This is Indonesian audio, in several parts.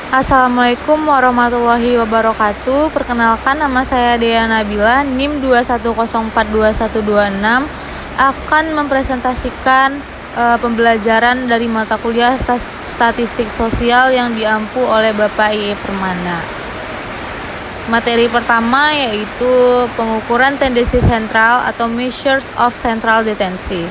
Assalamualaikum warahmatullahi wabarakatuh. Perkenalkan, nama saya Dea Nabila, NIM 210421126, akan mempresentasikan pembelajaran dari mata kuliah statistik sosial yang diampu oleh Bapak I.E. Permana. Materi pertama yaitu pengukuran tendensi sentral atau measures of central detensi.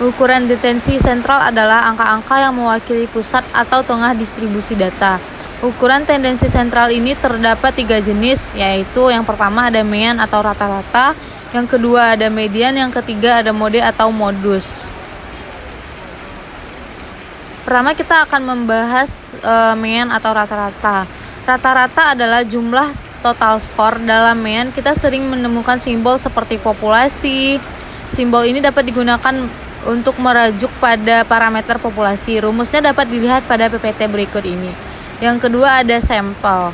Ukuran detensi sentral adalah angka-angka yang mewakili pusat atau tengah distribusi data. Ukuran tendensi sentral ini terdapat 3 jenis, yaitu yang pertama ada mean atau rata-rata, yang kedua ada median, yang ketiga ada mode atau modus. Pertama kita akan membahas mean atau rata-rata. Rata-rata adalah jumlah total skor. Dalam mean kita sering menemukan simbol seperti populasi. Simbol ini dapat digunakan untuk merujuk pada parameter populasi. Rumusnya dapat dilihat pada PPT berikut ini. Yang kedua ada sampel.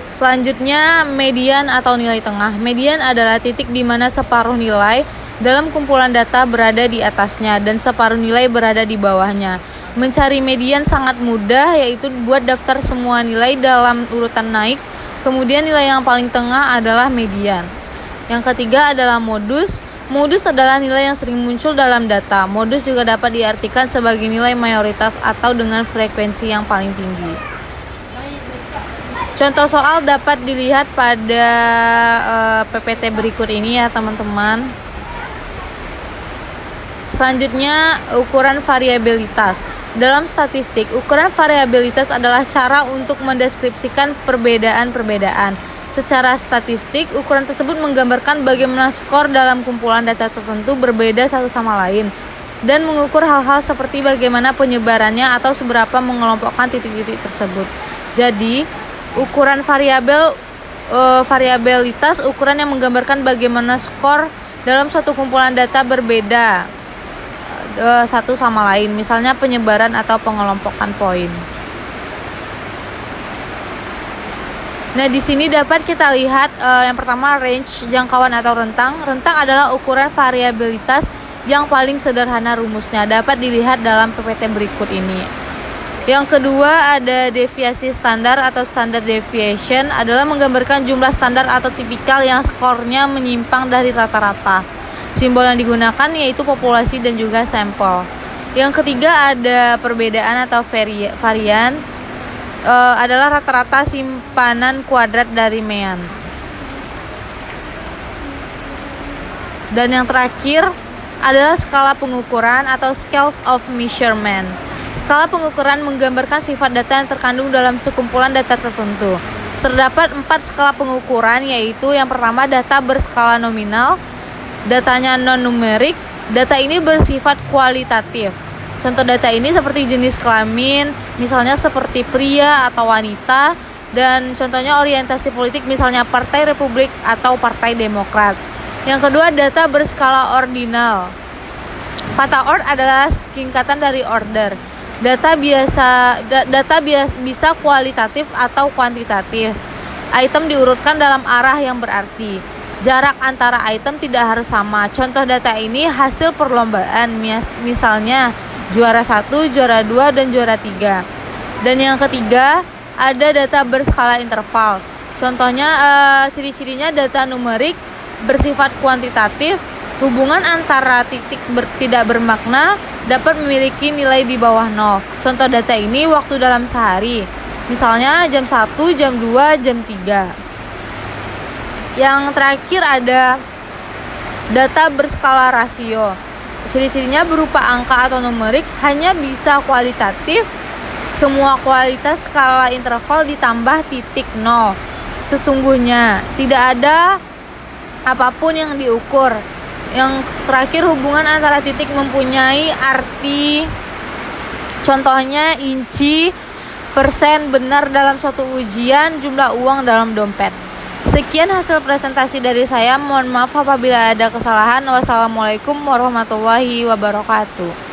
Selanjutnya median atau nilai tengah. Median adalah titik di mana separuh nilai dalam kumpulan data berada di atasnya dan separuh nilai berada di bawahnya. Mencari median sangat mudah, yaitu buat daftar semua nilai dalam urutan naik, kemudian nilai yang paling tengah adalah median. Yang ketiga adalah modus. Modus adalah nilai yang sering muncul dalam data. Modus juga dapat diartikan sebagai nilai mayoritas atau dengan frekuensi yang paling tinggi. Contoh soal dapat dilihat pada PPT berikut ini ya teman-teman. Selanjutnya, ukuran variabilitas. Dalam statistik, ukuran variabilitas adalah cara untuk mendeskripsikan perbedaan-perbedaan. Secara statistik, ukuran tersebut menggambarkan bagaimana skor dalam kumpulan data tertentu berbeda satu sama lain dan mengukur hal-hal seperti bagaimana penyebarannya atau seberapa mengelompokkan titik-titik tersebut. Jadi, ukuran variabilitas ukuran yang menggambarkan bagaimana skor dalam suatu kumpulan data berbeda satu sama lain, misalnya penyebaran atau pengelompokan poin. Nah, di sini dapat kita lihat yang pertama range, jangkauan atau rentang. Rentang adalah ukuran variabilitas yang paling sederhana rumusnya. Dapat dilihat dalam PPT berikut ini. Yang kedua ada deviasi standar atau standard deviation, adalah menggambarkan jumlah standar atau tipikal yang skornya menyimpang dari rata-rata. Simbol yang digunakan yaitu populasi dan juga sampel. Yang ketiga ada perbedaan atau varian. Adalah rata-rata simpanan kuadrat dari mean. Dan yang terakhir adalah skala pengukuran atau scales of measurement. Skala pengukuran menggambarkan sifat data yang terkandung dalam sekumpulan data tertentu. Terdapat 4 skala pengukuran, yaitu yang pertama data berskala nominal, datanya non-numerik. Data ini bersifat kualitatif. Contoh data ini seperti jenis kelamin, misalnya seperti pria atau wanita, dan contohnya orientasi politik, misalnya Partai Republik atau Partai Demokrat. Yang kedua, data berskala ordinal. Kata ord adalah singkatan dari order. Data bisa kualitatif atau kuantitatif. Item diurutkan dalam arah yang berarti. Jarak antara item tidak harus sama. Contoh data ini hasil perlombaan, misalnya juara 1, juara 2, dan juara 3. Dan yang ketiga, ada data berskala interval. Contohnya ciri-cirinya data numerik bersifat kuantitatif. Hubungan antara titik tidak bermakna dapat memiliki nilai di bawah 0. Contoh data ini waktu dalam sehari. Misalnya jam 1, jam 2, jam 3. Yang terakhir ada data berskala rasio. Ciri-cirinya berupa angka atau numerik, hanya bisa kualitatif. Semua kualitas skala interval ditambah titik 0. Sesungguhnya tidak ada apapun yang diukur. Yang terakhir, hubungan antara titik mempunyai arti. Contohnya inci, persen benar dalam suatu ujian, jumlah uang dalam dompet. Sekian hasil presentasi dari saya. Mohon maaf apabila ada kesalahan. Wassalamualaikum warahmatullahi wabarakatuh.